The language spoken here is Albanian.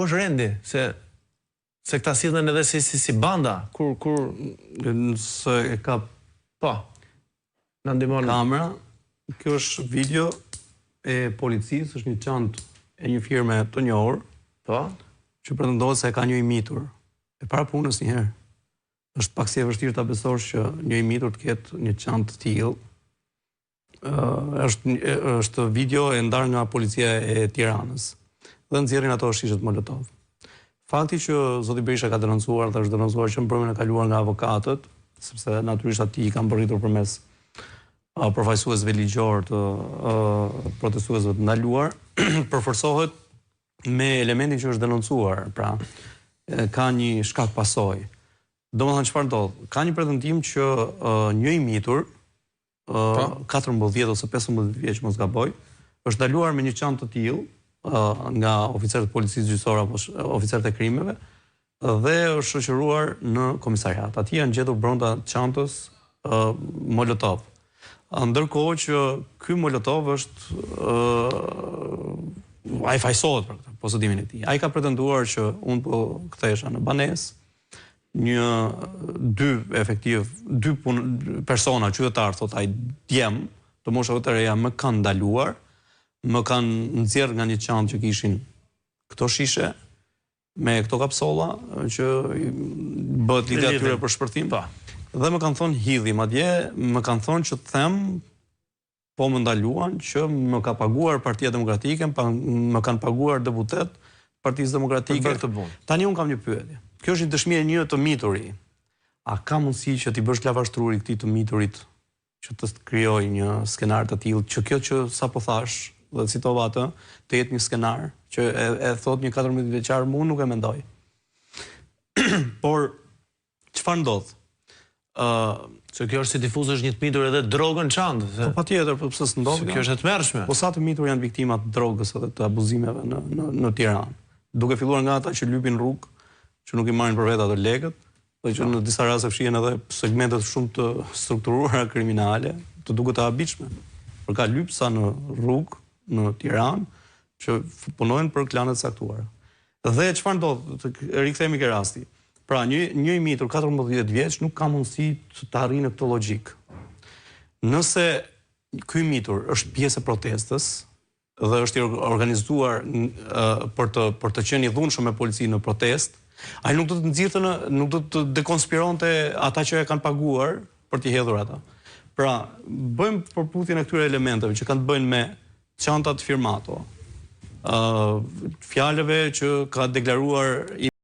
Po është rendi, se këta sillen edhe si banda, kur nëse e ka po, në ndihmon kamera, kjo është video e policisë, është një çantë e një firme të njohur, po, që pretendohet se e ka një imitur. E para punës njëherë. Është pak si e vështirë ta besosh që një imitur të ketë një çantë të tillë. Është video e ndarë nga policia e Tiranës. Dhe nxjerrin ato shishet Molotov. Fakti që zoti Berisha ka denoncuar dhe është denoncuar që në mbrëmjen e kaluar nga avokatët, sepse natyrisht ati i kanë bërritur përmes përfaqësuesve ligjor të protestuesve të ndaluar, përforcohet me elementin që është denoncuar, pra ka një shkak pasojë. Domethënë çfarë ndodh? Ka një pretendim që një imitur 14 ose 15 vjeç mos gaboj, është ndaluar me një çantë të tillë nga oficerët e policisë gjyqësore apo oficerët e krimeve dhe është shoqëruar në komisariat. Ati janë gjetur brenda çantës Molotov. Ndërkohë që ky Molotov është ai fajsohet për këtë posedimin e tij. Ai ka pretenduar që unë po kthehesha në banesë, dy persona qytetar, thot ai djem të moshave të reja më kanë ndaluar, më kanë nxjerrë nga një çantë që kishin këto shishe me këto kapsolla që bëhet lidhja atyre për shpërthim. Dhe më kanë thonë hidhi, madje më kanë thonë që të them po më ndaluan që më ka paguar Partia Demokratike, më kanë paguar deputet Partisë Demokratike. Tani unë kam një pyetje. Kjo është një dëshmi e një të mituri. A ka mundësi që t'i bësh lavashtruri këtij të miturit që të krijoj një skenar të tillë, që kjo që sapo thash dhe citova atë, të jetë një skenar që e thot një 14 vjeçar, unë nuk e mendoj. Por çfarë ndodh? Se kjo është si difuzësh një të mitur edhe drogën çantë. Po patjetër, po pse s'ndodh? Kjo është e tmerrshme. Po sa të mitur janë viktima të drogës edhe të abuzimeve në Tiranë. Duke filluar nga ata që lypin rrugë, që nuk i marrin për vetë ato lekët, dhe që në disa raste fshihen edhe segmentet shumë të strukturuara kriminale, të duket të habitshme. Por ka lypsa në rrugë në Tiranë që punojnë për klanet saktuara. Dhe çfarë ndodh? Rikthehemi ke rasti. Pra, një imitur 14 vjeç nuk ka mundësi të arrijë në këtë logjik. Nëse ky imitur është pjesë e protestës dhe është organizuar për të qenë i dhunshëm me policinë në protestë, ai nuk do të nxirrte nuk do të dekonspironte ata që e kanë paguar për t'i hedhur ata. Pra, bëjmë përputhjen e këtyre elementeve që kanë të bëjnë me çantat firmato, fjalëve që ka deklaruar